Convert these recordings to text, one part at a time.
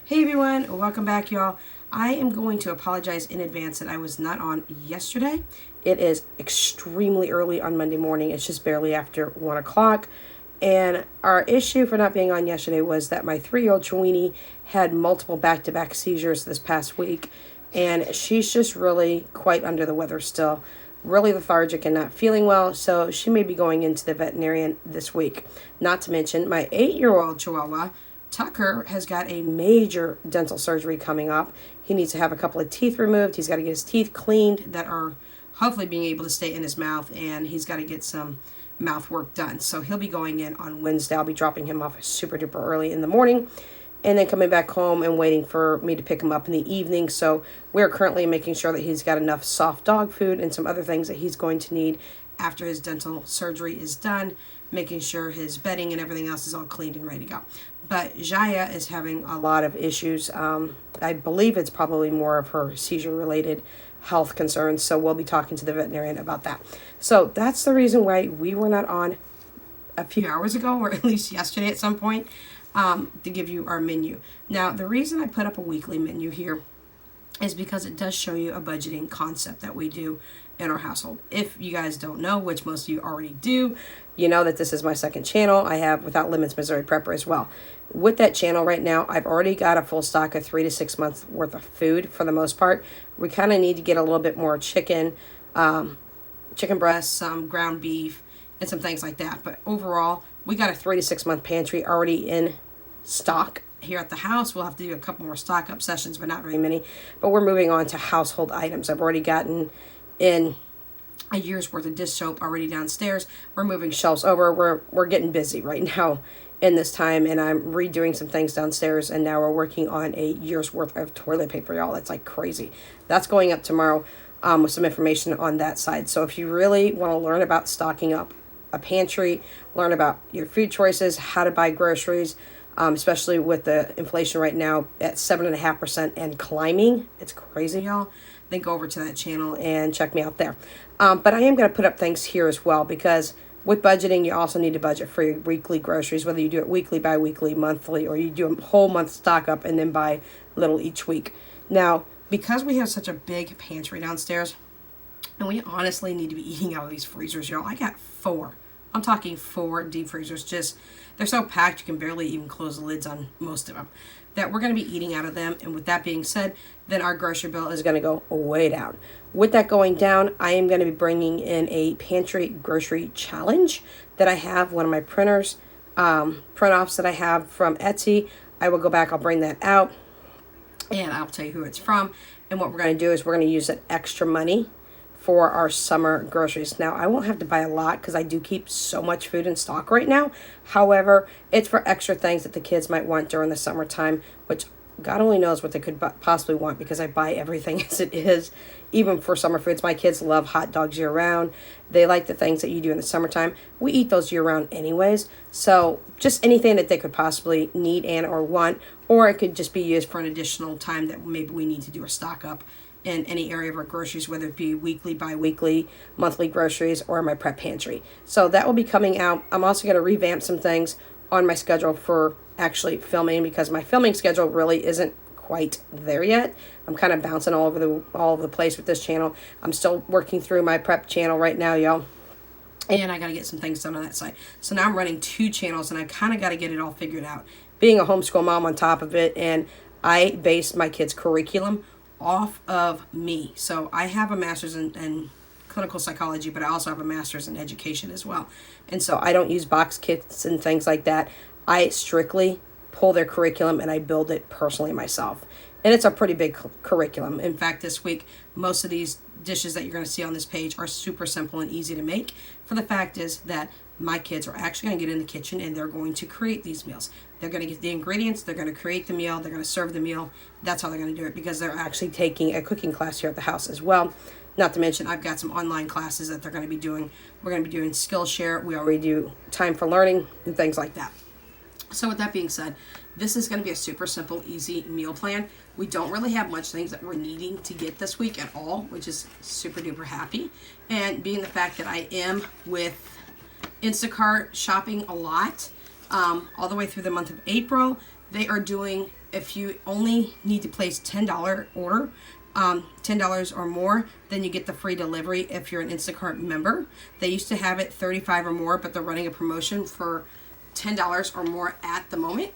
Hey everyone, welcome back y'all. I am going to apologize in advance that I was not on yesterday. It is extremely early on Monday morning. It's just barely after 1 o'clock. And our issue for not being on yesterday was that my 3-year-old Chewini had multiple back-to-back seizures this past week. And she's just really quite under the weather still. Really lethargic and not feeling well. So she may be going into the veterinarian this week. Not to mention my 8-year-old Chihuahua Tucker has got a major dental surgery coming up. He needs to have a couple of teeth removed. He's got to get his teeth cleaned that are hopefully being able to stay in his mouth, and he's got to get some mouth work done. So he'll be going in on Wednesday. I'll be dropping him off super duper early in the morning and then coming back home and waiting for me to pick him up in the evening. So we're currently making sure that he's got enough soft dog food and some other things that he's going to need after his dental surgery is done, making sure his bedding and everything else is all cleaned and ready to go. But Jaya is having a lot of issues. I believe it's probably more of her seizure-related health concerns, so we'll be talking to the veterinarian about that. So that's the reason why we were not on a few hours ago, or at least yesterday at some point, to give you our menu. Now, the reason I put up a weekly menu here is because it does show you a budgeting concept that we do in our household. If you guys don't know, which most of you already do, you know that this is my second channel. I have Without Limits Missouri Prepper as well. With that channel right now, I've already got a full stock of 3 to 6 months worth of food for the most part. We kind of need to get a little bit more chicken breast, some ground beef, and some things like that. But overall, we got a 3 to 6 month pantry already in stock here at the house. We'll have to do a couple more stock up sessions, but not very many. But we're moving on to household items. I've already gotten in a year's worth of dish soap already downstairs. We're moving shelves over. We're getting busy right now in this time, and I'm redoing some things downstairs, and now we're working on a year's worth of toilet paper, y'all. That's like crazy. That's going up tomorrow with some information on that side. So if you really want to learn about stocking up a pantry, learn about your food choices, how to buy groceries, especially with the inflation right now at 7.5% and climbing. It's crazy, y'all. Then go over to that channel and check me out there. But I am going to put up things here as well, because with budgeting, you also need to budget for your weekly groceries, whether you do it weekly, bi-weekly, monthly, or you do a whole month stock up and then buy little each week. Now, because we have such a big pantry downstairs, and we honestly need to be eating out of these freezers, y'all. I got 4. I'm talking 4 deep freezers. Just, they're so packed you can barely even close the lids on most of them, that we're going to be eating out of them. And with that being said, then our grocery bill is going to go way down. With that going down, I am going to be bringing in a Pantry Grocery Challenge that I have. One of my printers, print-offs that I have from Etsy. I will go back, I'll bring that out, and I'll tell you who it's from. And what we're going to do is we're going to use that extra money for our summer groceries. Now, I won't have to buy a lot because I do keep so much food in stock right now. However, it's for extra things that the kids might want during the summertime, which God only knows what they could possibly want, because I buy everything as it is, even for summer foods. My kids love hot dogs year round. They like the things that you do in the summertime. We eat those year round anyways. So just anything that they could possibly need and or want, or it could just be used for an additional time that maybe we need to do a stock up in any area of our groceries, whether it be weekly, bi-weekly, monthly groceries, or my prep pantry. So that will be coming out. I'm also going to revamp some things on my schedule for actually filming, because my filming schedule really isn't quite there yet. I'm kind of bouncing all over the place with this channel. I'm still working through my prep channel right now, y'all. And I got to get some things done on that side. So now I'm running 2 channels, and I kind of got to get it all figured out. Being a homeschool mom on top of it, and I based my kids' curriculum off of me. So I have a master's in clinical psychology, but I also have a master's in education as well. And so I don't use box kits and things like that. I strictly pull their curriculum and I build it personally myself. And it's a pretty big curriculum. In fact, this week, most of these dishes that you're going to see on this page are super simple and easy to make. For the fact is that my kids are actually going to get in the kitchen and they're going to create these meals. They're going to get the ingredients, they're going to create the meal, they're going to serve the meal. That's how they're going to do it, because they're actually taking a cooking class here at the house as well. Not to mention, I've got some online classes that they're going to be doing. We're going to be doing Skillshare. We already do Time for Learning and things like that. So with that being said, this is going to be a super simple, easy meal plan. We don't really have much things that we're needing to get this week at all, which is super duper happy. And being the fact that I am with Instacart shopping a lot, all the way through the month of April, they are doing if you only need to place $10 order, $10 or more, then you get the free delivery if you're an Instacart member. They used to have it $35 or more, but they're running a promotion for $10 or more at the moment,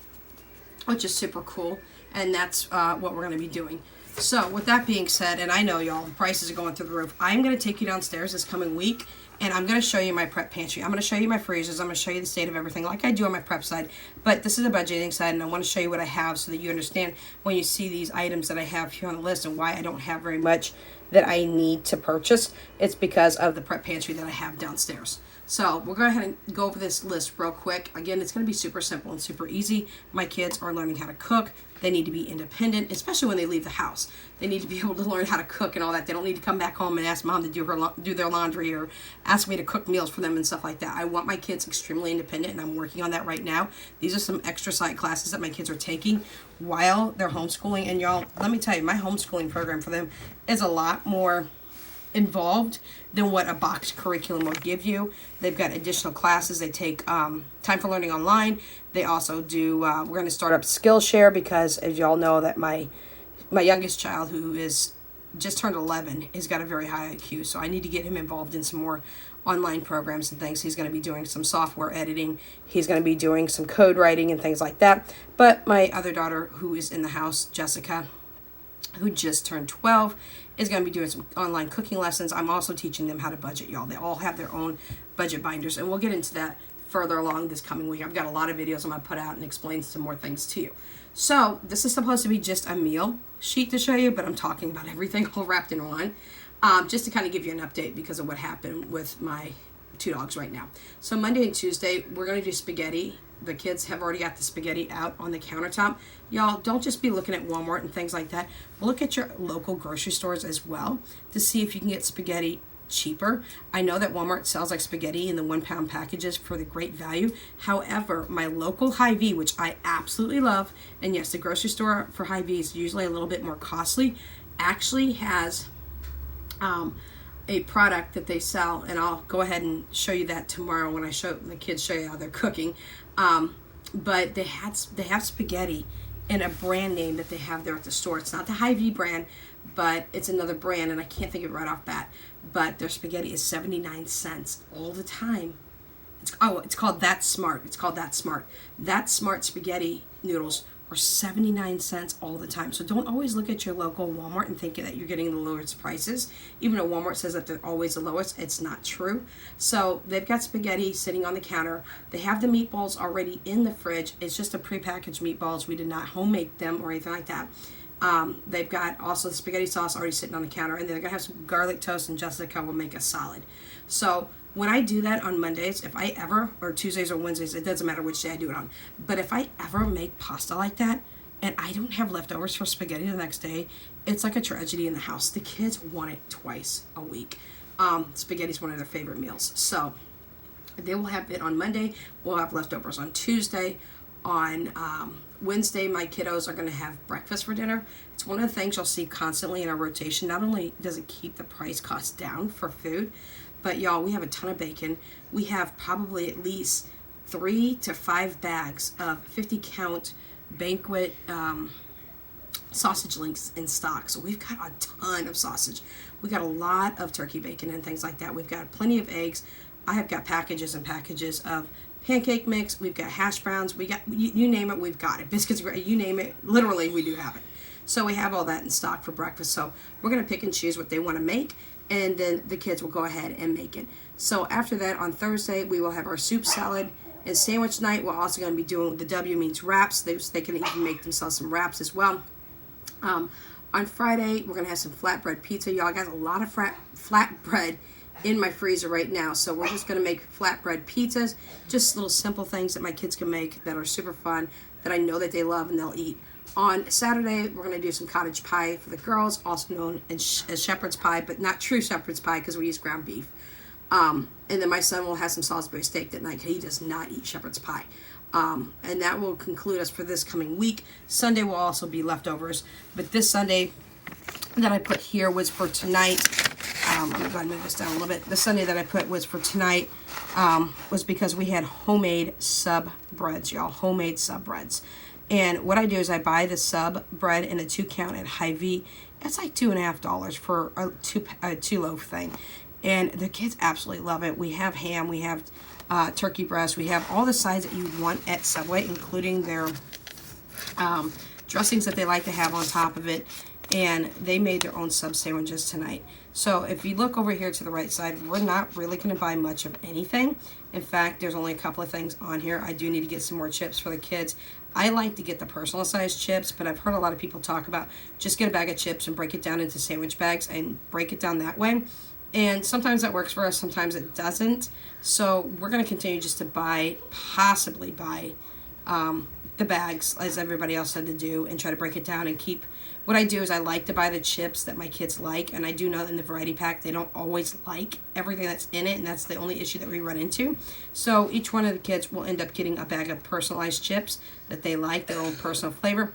which is super cool. And that's what we're going to be doing. So with that being said, and I know y'all, the prices are going through the roof, I'm going to take you downstairs this coming week, and I'm going to show you my prep pantry. I'm going to show you my freezers. I'm going to show you the state of everything like I do on my prep side. But this is the budgeting side, and I want to show you what I have so that you understand when you see these items that I have here on the list and why I don't have very much that I need to purchase. It's because of the prep pantry that I have downstairs. So we'll go ahead and go over this list real quick. Again, it's going to be super simple and super easy. My kids are learning how to cook. They need to be independent, especially when they leave the house. They need to be able to learn how to cook and all that. They don't need to come back home and ask mom to do their laundry or ask me to cook meals for them and stuff like that. I want my kids extremely independent, and I'm working on that right now. These are some extra side classes that my kids are taking while they're homeschooling. And y'all, let me tell you, my homeschooling program for them is a lot more involved than what a box curriculum will give you. They've got additional classes. They take Time for Learning Online. They also do, we're going to start up Skillshare because, as y'all know, that my youngest child, who is just turned 11, has got a very high IQ. So I need to get him involved in some more online programs and things. He's going to be doing some software editing. He's going to be doing some code writing and things like that. But my other daughter, who is in the house, Jessica, who just turned 12, is going to be doing some online cooking lessons. I'm also teaching them how to budget, y'all. They all have their own budget binders, and we'll get into that further along this coming week. I've got a lot of videos I'm going to put out and explain some more things to you. So this is supposed to be just a meal sheet to show you, but I'm talking about everything all wrapped in one, just to kind of give you an update because of what happened with my two dogs right now. So Monday and Tuesday, we're going to do spaghetti. The kids have already got the spaghetti out on the countertop. Y'all, don't just be looking at Walmart and things like that. Look at your local grocery stores as well to see if you can get spaghetti cheaper. I know that Walmart sells like spaghetti in the 1 pound packages for the great value. However, my local Hy-Vee, which I absolutely love, and yes, the grocery store for Hy-Vee is usually a little bit more costly, actually has a product that they sell, and I'll go ahead and show you that tomorrow when I show the kids, show you how they're cooking. But they have spaghetti in a brand name that they have there at the store. It's not the Hy-Vee brand, but it's another brand, and I can't think of it right off bat. But their spaghetti is 79 cents all the time. It's called That Smart. It's called That Smart. That Smart spaghetti noodles are 79 cents all the time. So don't always look at your local Walmart and think that you're getting the lowest prices. Even though Walmart says that they're always the lowest, it's not true. So they've got spaghetti sitting on the counter. They have the meatballs already in the fridge. It's just a prepackaged meatballs. We did not homemade them or anything like that. They've got also the spaghetti sauce already sitting on the counter, and then they're gonna have some garlic toast, and Jessica will make a salad. So when I do that on Mondays, if I ever, or Tuesdays or Wednesdays, it doesn't matter which day I do it on, but if I ever make pasta like that and I don't have leftovers for spaghetti the next day, it's like a tragedy in the house. The kids want it twice a week. Spaghetti is one of their favorite meals. So they will have it on Monday. We'll have leftovers on Tuesday. On Wednesday, my kiddos are going to have breakfast for dinner. It's one of the things you'll see constantly in our rotation. Not only does it keep the price cost down for food, but y'all, we have a ton of bacon. We have probably at least 3 to 5 bags of 50 count banquet sausage links in stock. So we've got a ton of sausage. We got a lot of turkey bacon and things like that. We've got plenty of eggs. I have got packages and packages of pancake mix. We've got hash browns. We got, you name it, we've got it. Biscuits, you name it, literally we do have it. So we have all that in stock for breakfast. So we're going to pick and choose what they want to make, and then the kids will go ahead and make it. So after that, on Thursday, we will have our soup, salad, and sandwich night. We're also going to be doing, the W means wraps. They can even make themselves some wraps as well. On Friday, we're going to have some flatbread pizza. Y'all got a lot of flatbread in my freezer right now. So we're just going to make flatbread pizzas. Just little simple things that my kids can make that are super fun, that I know that they love and they'll eat. On Saturday, we're going to do some cottage pie for the girls, also known as shepherd's pie, but not true shepherd's pie because we use ground beef. And then my son will have some Salisbury steak that night. He does not eat shepherd's pie. And that will conclude us for this coming week. Sunday will also be leftovers, but this Sunday that I put here was for tonight. I'm going to go ahead and move this down a little bit. The Sunday that I put was for tonight was because we had homemade sub breads, y'all. Homemade sub breads. And what I do is I buy the sub bread in a 2-count at Hy-Vee. It's like $2.50 for a 2-loaf thing. And the kids absolutely love it. We have ham, we have turkey breast, we have all the sides that you want at Subway, including their dressings that they like to have on top of it. And they made their own sub sandwiches tonight. So if you look over here to the right side, we're not really going to buy much of anything. In fact, there's only a couple of things on here. I do need to get some more chips for the kids. I like to get the personal size chips, but I've heard a lot of people talk about just get a bag of chips and break it down into sandwich bags and break it down that way. And sometimes that works for us, sometimes it doesn't. So we're going to continue just to possibly buy the bags, as everybody else said to do, and try to break it down and keep. What I do is I like to buy the chips that my kids like, and I do know that in the variety pack they don't always like everything that's in it, and that's the only issue that we run into. So each one of the kids will end up getting a bag of personalized chips that they like, their own personal flavor.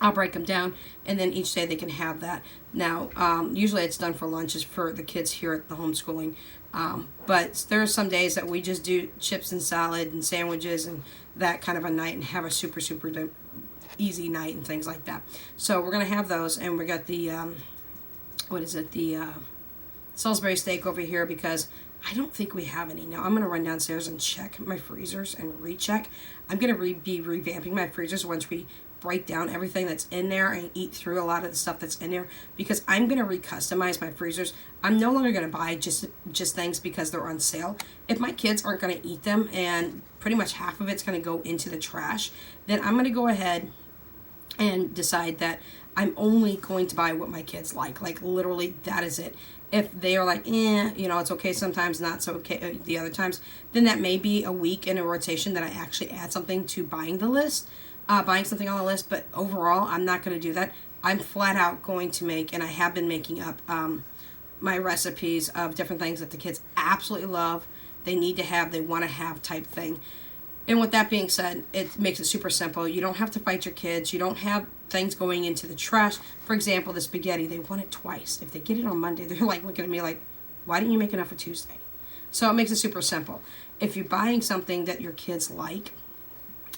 I'll break them down, and then each day they can have that. Now, usually it's done for lunches for the kids here at the homeschooling. But there are some days that we just do chips and salad and sandwiches and that kind of a night and have a super easy night and things like that. So we're going to have those, and we got the, the Salisbury steak over here because I don't think we have any. Now I'm going to run downstairs and check my freezers and recheck. I'm going to be revamping my freezers once we break down everything that's in there and eat through a lot of the stuff that's in there, because I'm going to recustomize my freezers. I'm no longer going to buy just things because they're on sale. If my kids aren't going to eat them and pretty much half of it's going to go into the trash, then I'm going to go ahead and decide that I'm only going to buy what my kids like. Like literally that is it. If they are like, it's okay sometimes, not so okay the other times, then that may be a week in a rotation that I actually add something to buying something on the list. But overall, I'm not going to do that. I'm flat out going to make, and I have been making up my recipes of different things that the kids absolutely love, they need to have, they want to have type thing. And with that being said, it makes it super simple. You don't have to fight your kids. You don't have things going into the trash. For example, the spaghetti, they want it twice. If they get it on Monday, they're like looking at me like, why didn't you make enough for Tuesday? So it makes it super simple. If you're buying something that your kids like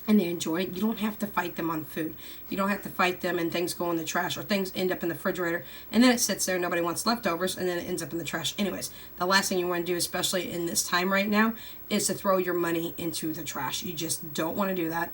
and they enjoy it, you don't have to fight them on food. You don't have to fight them and things go in the trash or things end up in the refrigerator and then it sits there, nobody wants leftovers, and then it ends up in the trash anyways. The last thing you want to do, especially in this time right now, is to throw your money into the trash. You just don't want to do that.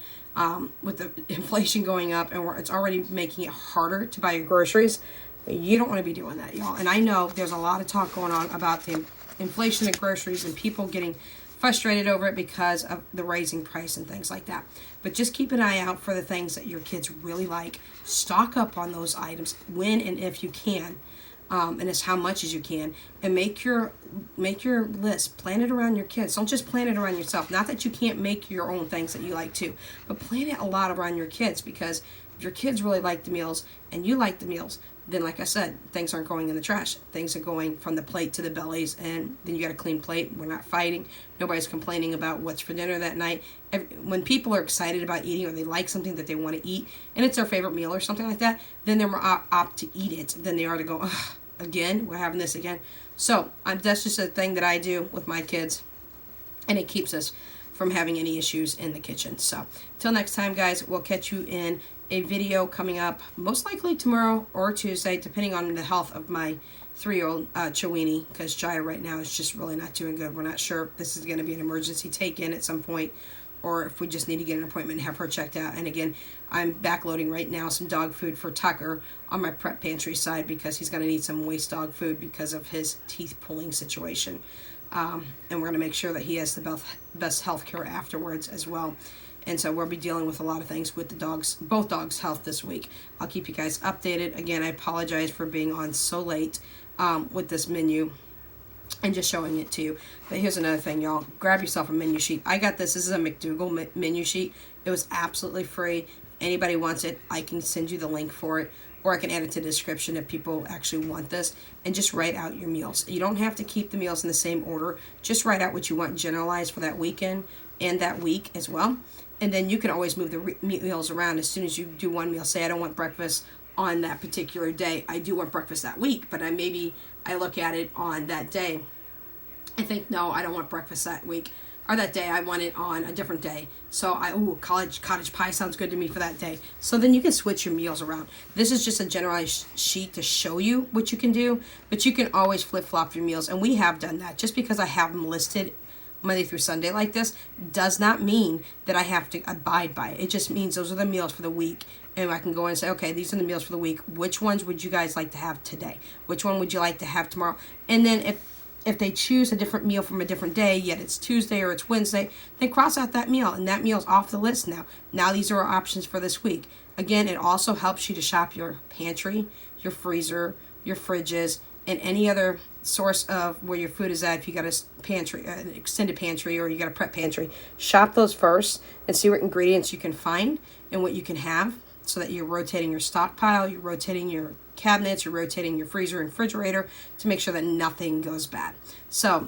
With the inflation going up and it's already making it harder to buy your groceries, you don't want to be doing that, y'all. And I know there's a lot of talk going on about the inflation of groceries and people getting frustrated over it because of the rising price and things like that. But just keep an eye out for the things that your kids really like. Stock up on those items when and if you can, and it's how much as you can. And make your list. Plan it around your kids. Don't just plan it around yourself. Not that you can't make your own things that you like too, but plan it a lot around your kids, because if your kids really like the meals and you like the meals, then like I said, things aren't going in the trash. Things are going from the plate to the bellies, and then you got a clean plate. We're not fighting. Nobody's complaining about what's for dinner that night. When people are excited about eating or they like something that they want to eat and it's their favorite meal or something like that, then they're more apt to eat it than they are to go, ugh, again, we're having this again. So that's just a thing that I do with my kids, and it keeps us from having any issues in the kitchen. So till next time, guys, we'll catch you in a video coming up most likely tomorrow or Tuesday, depending on the health of my 3-year-old Chawini, because Jaya right now is just really not doing good. We're not sure if this is going to be an emergency take-in at some point or if we just need to get an appointment and have her checked out. And again, I'm backloading right now some dog food for Tucker on my prep pantry side because he's going to need some waste dog food because of his teeth pulling situation. And we're going to make sure that he has the best health care afterwards as well. And so we'll be dealing with a lot of things with the dogs, both dogs' health this week. I'll keep you guys updated. Again, I apologize for being on so late with this menu and just showing it to you. But here's another thing, y'all. Grab yourself a menu sheet. I got this. This is a Mcdougall menu sheet. It was absolutely free. Anybody wants it, I can send you the link for it. Or I can add it to the description if people actually want this. And just write out your meals. You don't have to keep the meals in the same order. Just write out what you want generalized for that weekend and that week as well. And then you can always move the meals around as soon as you do one meal. Say I don't want breakfast on that particular day. I do want breakfast that week, but I look at it on that day. I think, no, I don't want breakfast that week. or that day I want it on a different day. So cottage pie sounds good to me for that day. So then you can switch your meals around. This is just a generalized sheet to show you what you can do, but you can always flip-flop your meals, and we have done that. Just because I have them listed Monday through Sunday like this does not mean that I have to abide by it. It just means those are the meals for the week, and I can go in and say, okay, these are the meals for the week. Which ones would you guys like to have today? Which one would you like to have tomorrow? And then if they choose a different meal from a different day, yet it's Tuesday or it's Wednesday, then cross out that meal, and that meal's off the list now. Now these are our options for this week. Again, it also helps you to shop your pantry, your freezer, your fridges, and any other source of where your food is at. If you got a pantry, an extended pantry, or you got a prep pantry, shop those first and see what ingredients you can find and what you can have, so that you're rotating your stockpile, you're rotating your cabinets, you're rotating your freezer and refrigerator to make sure that nothing goes bad. So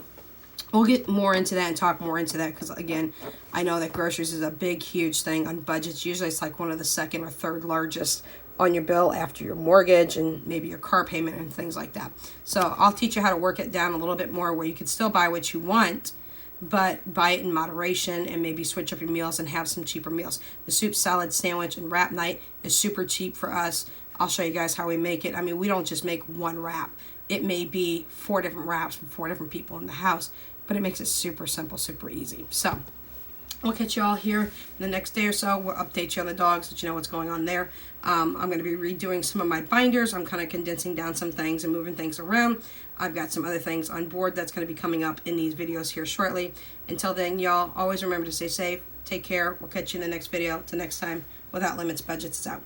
we'll get more into that and talk more into that, because again, I know that groceries is a big, huge thing on budgets. Usually it's like one of the second or third largest on your bill after your mortgage and maybe your car payment and things like that. So I'll teach you how to work it down a little bit more, where you can still buy what you want, but buy it in moderation, and maybe switch up your meals and have some cheaper meals. The soup, salad, sandwich, and wrap night is super cheap for us. I'll show you guys how we make it. I mean, we don't just make one wrap. It may be 4 different wraps from 4 different people in the house, but it makes it super simple, super easy. So we'll catch you all here in the next day or so. We'll update you on the dogs, let you know what's going on there. I'm going to be redoing some of my binders. I'm kind of condensing down some things and moving things around. I've got some other things on board that's going to be coming up in these videos here shortly. Until then, y'all, always remember to stay safe. Take care. We'll catch you in the next video. Till next time, Without Limits Budgets is out.